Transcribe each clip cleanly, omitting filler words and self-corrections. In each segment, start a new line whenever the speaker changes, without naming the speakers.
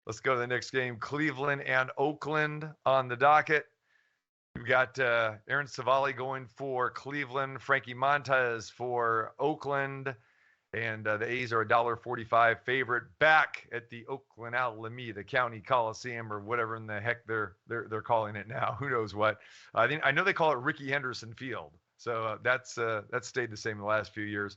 Let's go to the next game. Cleveland and Oakland on the docket. We've got Aaron Civale going for Cleveland, Frankie Montas for Oakland, and the A's are $1.45 favorite back at the Oakland Alameda County Coliseum, or whatever in the heck they're calling it now. Who knows what? I know they call it Rickey Henderson Field, so that's stayed the same the last few years.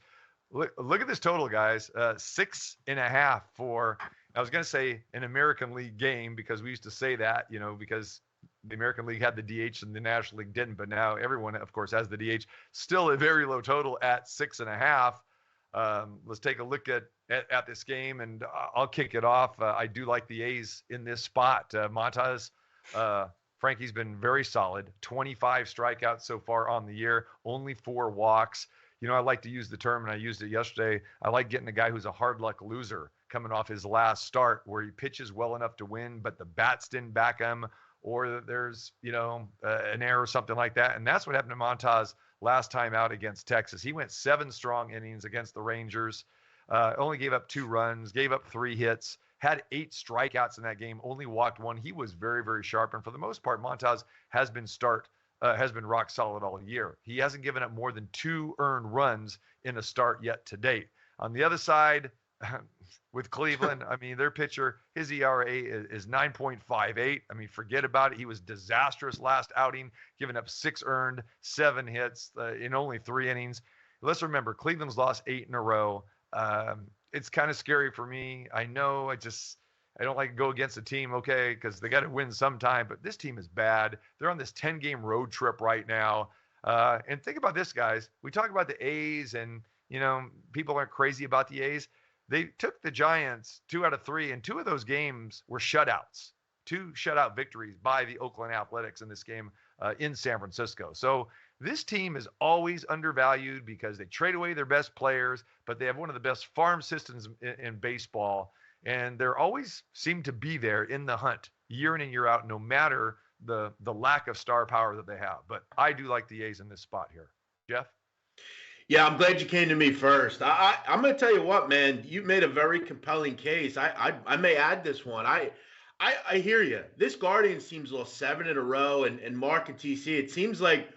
Look at this total, guys. 6.5 for, I was going to say an American League game, because we used to say that, because the American League had the DH and the National League didn't, but now everyone, of course, has the DH. Still a very low total at 6.5. Let's take a look at this game, and I'll kick it off. I do like the A's in this spot. Montas, Frankie's been very solid. 25 strikeouts so far on the year, only 4 walks. I like to use the term, and I used it yesterday. I like getting a guy who's a hard luck loser coming off his last start, where he pitches well enough to win, but the bats didn't back him, or there's, an error or something like that. And that's what happened to Montas last time out against Texas. He went 7 strong innings against the Rangers, only gave up 2 runs, gave up 3 hits, had 8 strikeouts in that game, only walked 1. He was very, very sharp. And for the most part, Montas has been rock solid all year. He hasn't given up more than 2 earned runs in a start yet to date. On the other side, with Cleveland, their pitcher, his ERA is 9.58. Forget about it. He was disastrous last outing, giving up 6 earned, 7 hits in only 3 innings. Let's remember, Cleveland's lost 8 in a row. It's kind of scary for me. I know I don't like to go against a team, okay, because they got to win sometime, but this team is bad. They're on this 10-game road trip right now. And think about this, guys. We talk about the A's, and, people aren't crazy about the A's. They took the Giants 2 out of 3, and 2 of those games were shutouts. 2 shutout victories by the Oakland Athletics in this game in San Francisco. So this team is always undervalued because they trade away their best players, but they have one of the best farm systems in baseball. And they're always seem to be there in the hunt year in and year out, no matter the lack of star power that they have. But I do like the A's in this spot here. Jeff?
Yeah, I'm glad you came to me first. I'm going to tell you what, man, you made a very compelling case. I may add this one. I hear you. This Guardians team's lost 7 in a row, and Mark and TC, it seems like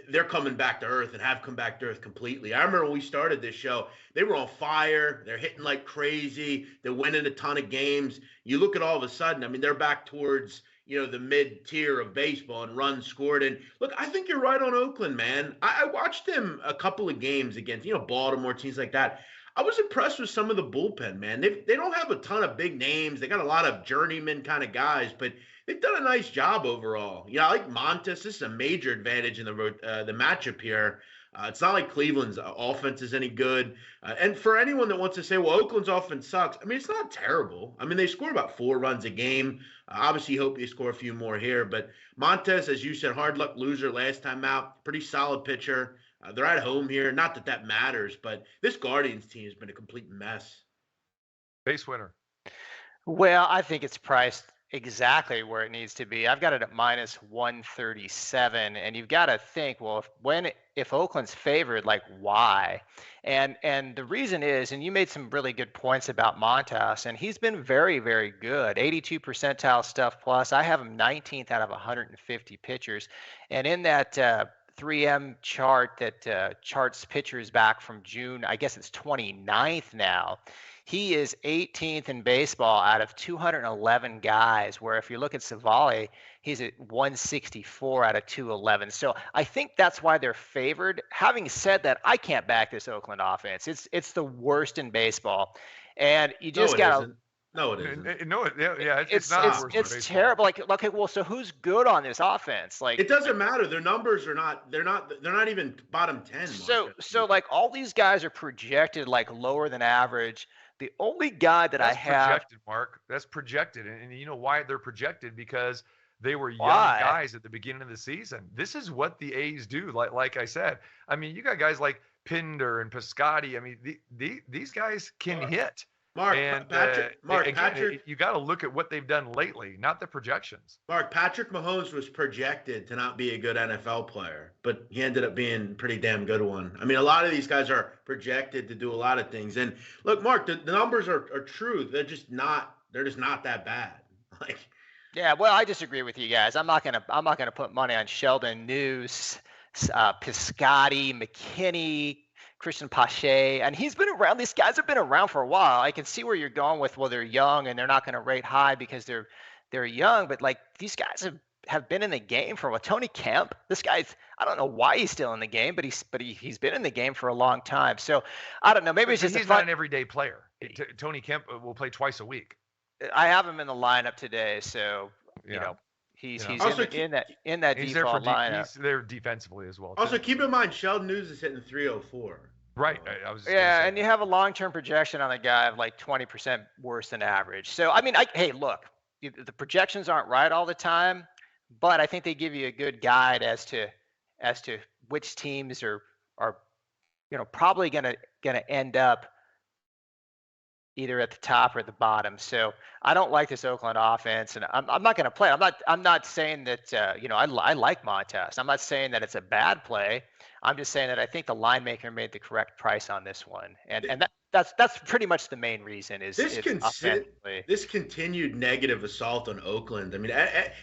they're coming back to earth and have come back to earth completely. I remember when we started this show, they were on fire. They're hitting like crazy. They're winning a ton of games. You look at all of a sudden, they're back towards, the mid-tier of baseball and runs scored. And look, I think you're right on Oakland, man. I watched them a couple of games against, Baltimore, teams like that. I was impressed with some of the bullpen, man. They don't have a ton of big names. They got a lot of journeyman kind of guys, but they've done a nice job overall. I like Montas. This is a major advantage in the matchup here. It's not like Cleveland's offense is any good. And for anyone that wants to say, well, Oakland's offense sucks, it's not terrible. They score about 4 runs a game. Obviously, hope they score a few more here. But Montas, as you said, hard luck loser last time out. Pretty solid pitcher. They're at home here. Not that matters, but this Guardians team has been a complete mess.
BaseWinner.
Well, I think it's priced exactly where it needs to be. I've got it at minus 137, and you've got to think, well, if Oakland's favored, like why? And the reason is, and you made some really good points about Montas, and he's been very, very good. 82 percentile stuff plus. I have him 19th out of 150 pitchers, and in that 3M chart that charts pitchers back from June, I guess it's 29th now. He is 18th in baseball out of 211 guys, where if you look at Civale, he's at 164 out of 211. So I think that's why they're favored. Having said that, I can't back this Oakland offense. It's the worst in baseball. And you just got to...
No, it isn't.
No, it's not.
It's terrible. Like, okay, well, so who's good on this offense? Like,
it doesn't matter. Their numbers are not. They're not even bottom 10.
So like all these guys are projected like lower than average. The only guy that's
projected, Mark, that's projected, and you know why they're projected? Because they were young guys at the beginning of the season. This is what the A's do. Like I said, you got guys like Pinder and Piscotty. These guys can hit.
Patrick,
you got to look at what they've done lately, not the projections.
Mark, Patrick Mahomes was projected to not be a good NFL player, but he ended up being a pretty damn good one. A lot of these guys are projected to do a lot of things. And look, Mark, the numbers are true. They're just not They're just not that bad. Like,
Yeah, well, I disagree with you guys. I'm not gonna put money on Sheldon News, Piscotti, McKinney, Christian Pache, and he's been around. These guys have been around for a while. I can see where you're going with, well, they're young and they're not going to rate high because they're young, but like these guys have been in the game for a while. Tony Kemp, this guy's, I don't know why he's still in the game, but he's been in the game for a long time. So I don't know. Maybe it's just
he's not an everyday player. Tony Kemp will play twice a week.
I have him in the lineup today, so you know he's in that default lineup.
He's there defensively as well.
Also, keep in mind Sheldon News is hitting 304.
Right. I was just
and you have a long-term projection on the guy of like 20% worse than average. So I mean, hey, look, the projections aren't right all the time, but I think they give you a good guide as to which teams are probably gonna end up either at the top or the bottom. So I don't like this Oakland offense, and I'm not going to play. I'm not saying that I like Montas. I'm not saying that it's a bad play. I'm just saying that I think the line maker made the correct price on this one, and that's pretty much the main reason.
This continued negative assault on Oakland. I mean,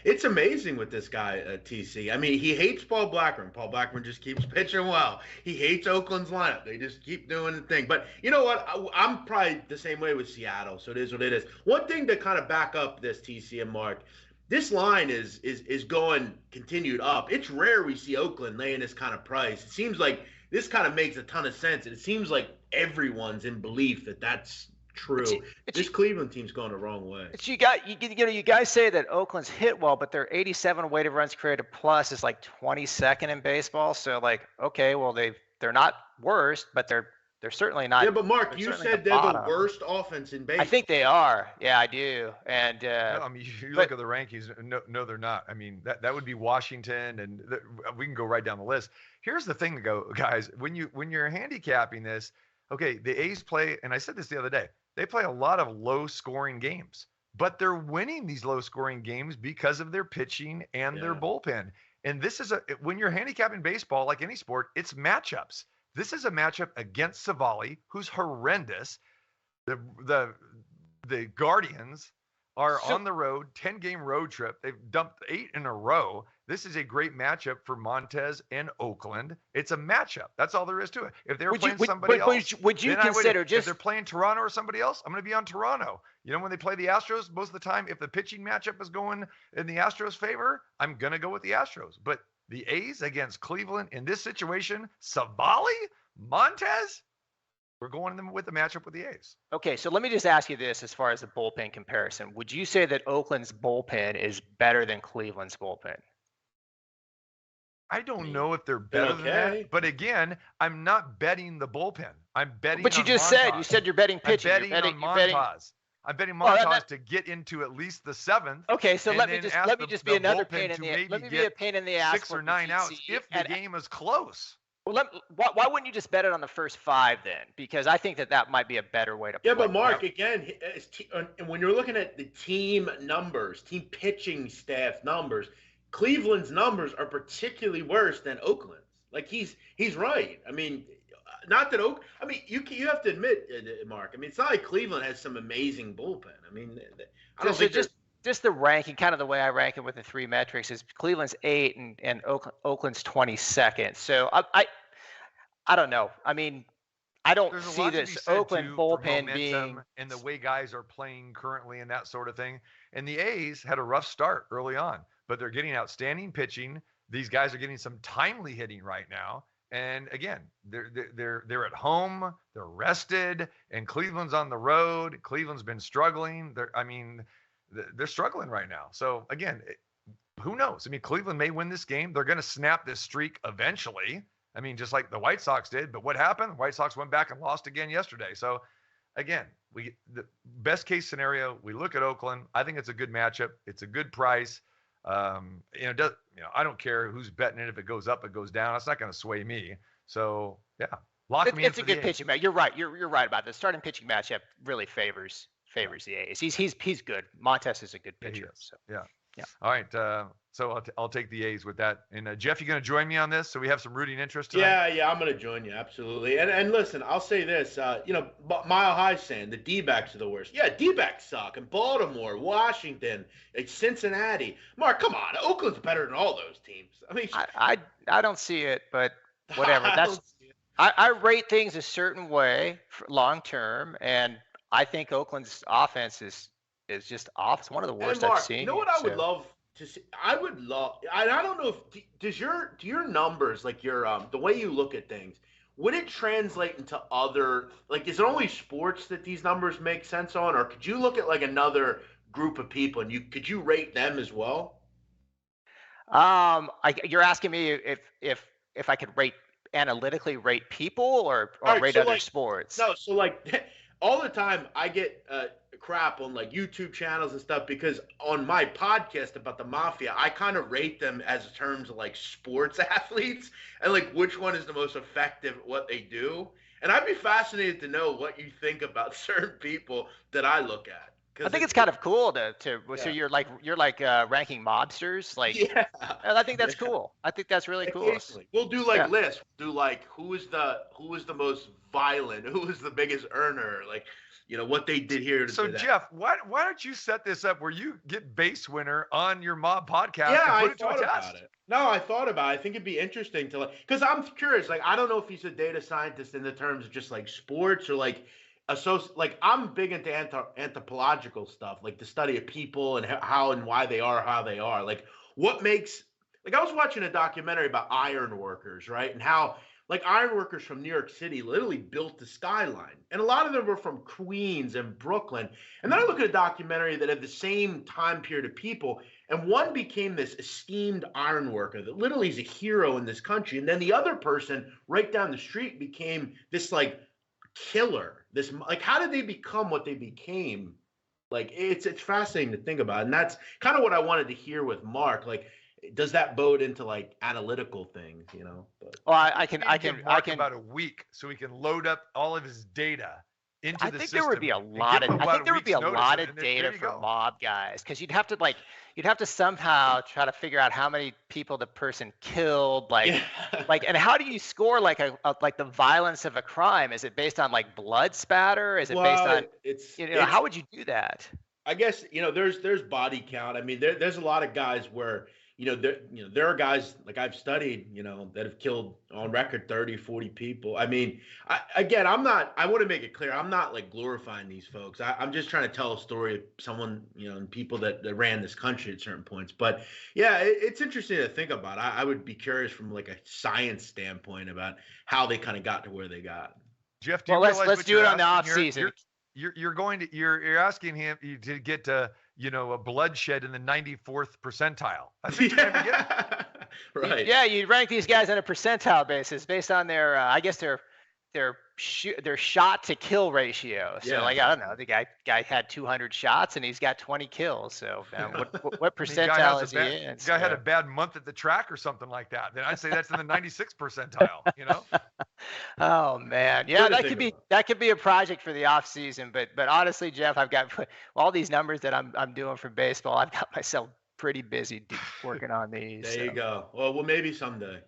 it's amazing with this guy TC. I mean, he hates Paul Blackburn. Paul Blackburn just keeps pitching well. He hates Oakland's lineup. They just keep doing the thing. But you know what? I'm probably the same way with Seattle. So it is what it is. One thing to kind of back up this TC and Mark. This line is going continued up. It's rare we see Oakland laying this kind of price. It seems like this kind of makes a ton of sense. And it seems like everyone's in belief that that's true. This Cleveland team's going the wrong way.
You guys say that Oakland's hit well, but their 87 weighted runs created plus is like 22nd in baseball. So like, okay, well they're not worst, but they're certainly not.
Yeah, but Mark, you said they're the worst offense in baseball.
I think they are. Yeah, I do. And
no, I mean, you look at the rankings. No, they're not. I mean, that would be Washington, and we can go right down the list. Here's the thing, guys. When you're handicapping this, okay, the A's play, and I said this the other day. They play a lot of low-scoring games, but they're winning these low-scoring games because of their pitching and their bullpen. And this is when you're handicapping baseball, like any sport, it's matchups. This is a matchup against Civale, who's horrendous. The Guardians are on the road, 10-game road trip. They've dumped 8 in a row. This is a great matchup for Montas and Oakland. It's a matchup. That's all there is to it. If they're playing somebody else,
would you consider
if they're playing Toronto or somebody else, I'm going to be on Toronto. You know, when they play the Astros, most of the time, if the pitching matchup is going in the Astros' favor, I'm going to go with the Astros. But the A's against Cleveland in this situation, Civale, Montas, we're going with the matchup with the A's.
Okay, so let me just ask you this as far as the bullpen comparison. Would you say that Oakland's bullpen is better than Cleveland's bullpen?
I don't know if they're better than that, but again, I'm not betting the bullpen. I'm betting.
But you just
Montas.
you said you're betting pitching.
I'm betting on Montas. I'm betting Montas to get into at least the 7th.
Okay, so let me just be another pain in the let me be a pain in the ass.
6 or 9 outs if the game is close.
Well, why wouldn't you just bet it on the first 5 then? Because I think that might be a better way to play.
Yeah, but Mark, again, when you're looking at the team numbers, team pitching staff numbers, Cleveland's numbers are particularly worse than Oakland's. Like he's right. I mean, not that you have to admit, Mark. I mean, it's not like Cleveland has some amazing bullpen. I mean, I don't think
just the ranking, kind of the way I rank it with the 3 metrics is Cleveland's 8 and Oakland's 22nd. So I don't know. I mean, I don't see this Oakland bullpen being
and the way guys are playing currently and that sort of thing. And the A's had a rough start early on, but they're getting outstanding pitching. These guys are getting some timely hitting right now. And again, they're at home, they're rested, and Cleveland's on the road. Cleveland's been struggling. They're struggling right now. So again, who knows? I mean, Cleveland may win this game. They're going to snap this streak eventually. I mean, just like the White Sox did. But what happened? The White Sox went back and lost again yesterday. So again, the best case scenario, we look at Oakland. I think it's a good matchup. It's a good price. I don't care who's betting it. If it goes up, it goes down. It's not going to sway me. So yeah, lock me in.
It's a good pitching match. You're right. You're right about this. Starting pitching matchup really favors the A's. He's good. Montas is a good pitcher.
Yeah. All right. So I'll take the A's with that. And Jeff, you going to join me on this? So we have some rooting interest tonight?
Yeah, I'm going to join you. Absolutely. And listen, I'll say this, Mile High saying the D-backs are the worst. Yeah, D-backs suck. And Baltimore, Washington, Cincinnati. Mark, come on. Oakland's better than all those teams. I mean,
I don't see it, but whatever.
I
That's
don't see it.
I rate things a certain way for long term, and I think Oakland's offense is just off. It's one of the worst
Mark,
I've seen.
you know what I would
so.
love to see? I don't know if do your numbers, like your the way you look at things, would it translate into other, like, is it only sports that these numbers make sense on, or could you look at like another group of people and could you rate them as well?
You're asking me if I could analytically rate people or
All right,
rate
so
other
like
sports.
no, so like all the time I get crap on like YouTube channels and stuff because on my podcast about the mafia, I kind of rate them as terms of like sports athletes and like which one is the most effective at what they do. And I'd be fascinated to know what you think about certain people that I look at.
I think it's kind of cool to
Yeah.
so you're like ranking mobsters, like,
Yeah.
and I think that's
Yeah.
cool. I think that's really cool.
Occasionally. We'll do like
Yeah.
lists. We'll do like who is the most violent, who is the biggest earner, like, what they did here.
So
that.
Jeff, why don't you set this up where you get BaseWinner on your mob podcast
Yeah,
and
I
put it to
thought
a test?
about it. No, I thought about it. I think it'd be interesting to like, because I'm curious. Like, I don't know if he's a data scientist in the terms of just like sports or like like I'm big into anthropological stuff, like the study of people and how and why they are how they are. Like, what makes, like, I was watching a documentary about iron workers, right? And how like iron workers from New York City literally built the skyline. And a lot of them were from Queens and Brooklyn. And then I look at a documentary that had the same time period of people, and one became this esteemed iron worker that literally is a hero in this country. And then the other person right down the street became this like killer. This, like, how did they become what they became? Like, it's fascinating to think about. And that's kind of what I wanted to hear with Mark. Like, does that bode into like analytical things, But,
Well, I can
about a week so we can load up all of his data into
I
the
think
system.
there would be a
and
lot
give
of
him
I
about
think there would be a
week's notice,
lot
and
of
there
data
you
for
go.
mob guys, because you'd have to somehow try to figure out how many people the person killed, like
yeah.
like, and how do you score like like the violence of a crime? Is it based on like blood spatter? Is it based on
it's
how would you do that?
I guess there's body count. I mean, there's a lot of guys where there are guys like I've studied that have killed on record 30, 40 people. I mean, I want to make it clear, I'm not like glorifying these folks. I'm just trying to tell a story of someone, and people that ran this country at certain points. But yeah, it's interesting to think about. I would be curious from like a science standpoint about how they kind of got to where they got.
Jeff, do you
Well,
realize
let's
what
do
you're
it on the off
asking here?
season.
You're asking him to get to a bloodshed in the 94th percentile. That's what you're trying to get.
Right.
Yeah, you rank these guys on a percentile basis based on their, I guess their shot to kill ratio. So
Yeah.
like, I don't know, the guy had 200 shots and he's got 20 kills. So what percentile is he in?
The guy had a bad month at the track or something like that. Then I'd say that's in the 96th percentile.
Oh man, yeah,
Good to think
that could be a project for the off season. But honestly, Jeff, I've got all these numbers that I'm doing for baseball. I've got myself pretty busy working on these.
There you go. Well, maybe someday.